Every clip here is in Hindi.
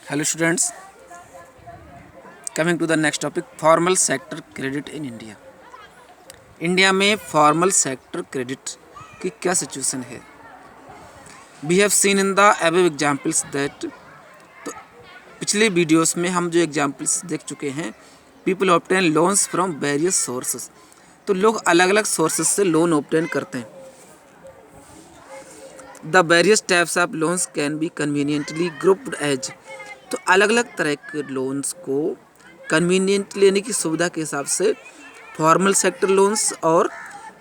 Hello students, coming to the next topic, formal sector credit in India. India में फॉर्मल सेक्टर क्रेडिट की क्या सिचुएशन है? We have seen in the above examples that, तो पिछले वीडियोस में हम जो एग्जाम्पल्स देख चुके हैं, people obtain loans from various sources. तो लोग अलग अलग सोर्सेस से लोन ऑब्टेन करते हैं। The various types of loans can be conveniently grouped as, तो अलग अलग तरह के लोन्स को कन्वीनियंट लेने की सुविधा के हिसाब से फॉर्मल सेक्टर लोन्स और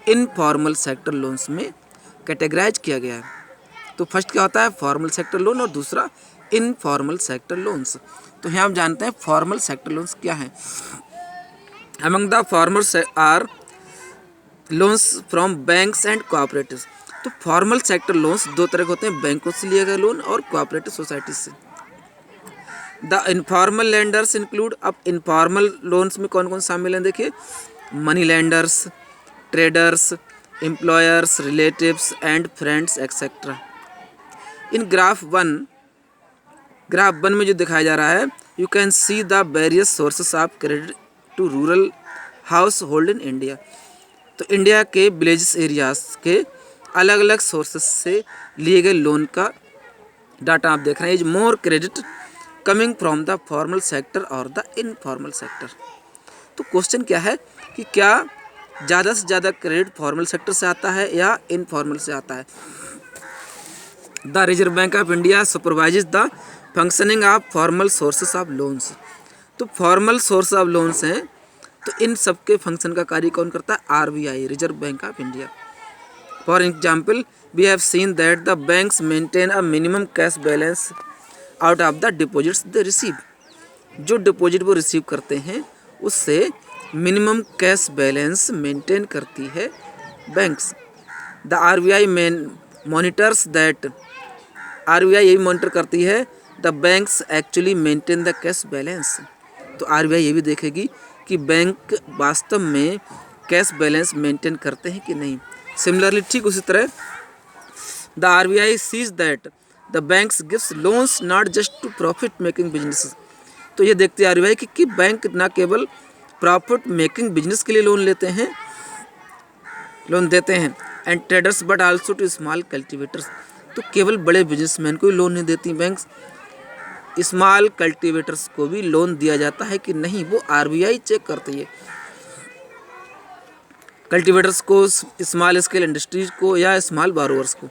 इनफॉर्मल सेक्टर लोन्स में कैटेगराइज किया गया है। तो फर्स्ट क्या होता है? फॉर्मल सेक्टर लोन और दूसरा इनफॉर्मल सेक्टर लोन्स। तो यहाँ हम जानते हैं फॉर्मल सेक्टर लोन्स क्या हैं। Among the formal are loans from banks and cooperatives. तो फॉर्मल सेक्टर लोन्स दो तरह के होते हैं, बैंकों से लिए गए लोन और कोऑपरेटिव सोसाइटी से। द इनफॉर्मल लेंडर्स इंक्लूड, अब इनफॉर्मल लोन्स में कौन कौन शामिल हैं देखिए, money lenders, traders, employers, relatives and friends etcetera. इन ग्राफ वन में जो दिखाया जा रहा है, you can see the various sources of credit to rural household in India. तो इंडिया के विलेजेस एरियाज के अलग अलग सोर्सेस से लिए गए लोन का डाटा आप देख रहे हैं। Is more credit coming from the formal sector और द इनफॉर्मल सेक्टर। तो क्वेश्चन क्या है कि क्या ज़्यादा से ज़्यादा क्रेडिट फॉर्मल सेक्टर से आता है या इनफॉर्मल से आता है? The reserve Bank of India supervises the functioning of formal sources of loans. तो फॉर्मल सोर्स ऑफ लोन्स हैं, तो इन सब के फंक्शन का कार्य कौन करता है? RBI, Reserve Bank of India. For example, we have seen that the banks maintain a minimum cash balance out of the deposits they receive. जो डिपॉजिट वो रिसीव करते हैं उससे मिनिमम कैश बैलेंस मेंटेन करती है banks. The RBI monitors that, RBI यही मॉनिटर करती है the banks actually maintain the cash balance. तो RBI ये भी देखेगी कि बैंक वास्तव में कैश बैलेंस मेंटेन करते हैं कि नहीं। सिमिलरली ठीक उसी तरह the RBI sees that the banks gives loans not just to profit making business. तो ये देखते हैं RBI कि बैंक न केवल प्रॉफिट मेकिंग बिजनेस के लिए लोन देते हैं and traders but also to small cultivators. तो केवल बड़े बिजनेसमैन को ही लोन नहीं देती बैंक्स, स्मॉल कल्टिवेटर्स को भी लोन दिया जाता है कि नहीं, वो RBI चेक करती है। कल्टिवेटर्स को, स्मॉल स्केल इंडस्ट्रीज को या स्मॉल बारोवर्स को।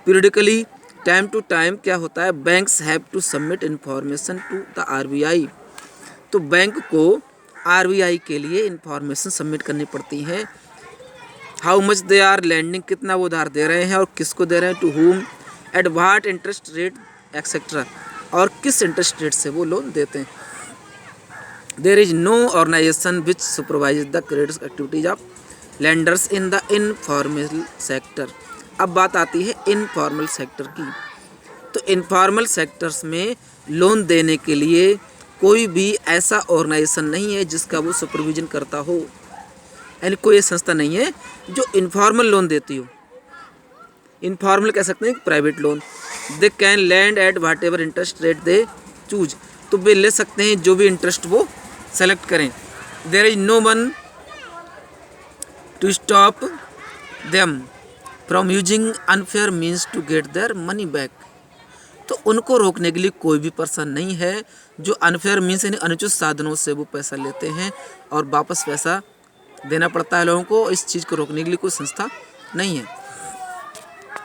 पीरियडिकली, टाइम टू टाइम क्या होता है, banks have to submit information to the RBI। तो बैंक को RBI के लिए इंफॉर्मेशन सबमिट करनी पड़ती है। How much they are lending, कितना वो उधार दे रहे हैं और किसको दे रहे हैं, to whom, at what interest rate etcetera, और किस इंटरेस्ट रेट से वो लोन देते हैं। There is no organisation which supervise the credit activities of lenders in the informal sector. अब बात आती है इनफॉर्मल सेक्टर की। तो इनफॉर्मल सेक्टर्स में लोन देने के लिए कोई भी ऐसा ऑर्गेनाइजेशन नहीं है जिसका वो सुपरविजन करता हो, यानी कोई संस्था नहीं है जो इनफॉर्मल लोन देती हो। इनफॉर्मल कह सकते हैं private loan. They can lend at whatever interest rate they choose. तो वे ले सकते हैं जो भी इंटरेस्ट वो सेलेक्ट करें। There is no one to stop them from using unfair means to get their money back. तो उनको रोकने के लिए कोई भी पर्सन नहीं है जो अनफेयर मीन्स यानी अनुचित साधनों से वो पैसा लेते हैं और वापस पैसा देना पड़ता है लोगों को। इस चीज़ को रोकने के लिए कोई संस्था नहीं है।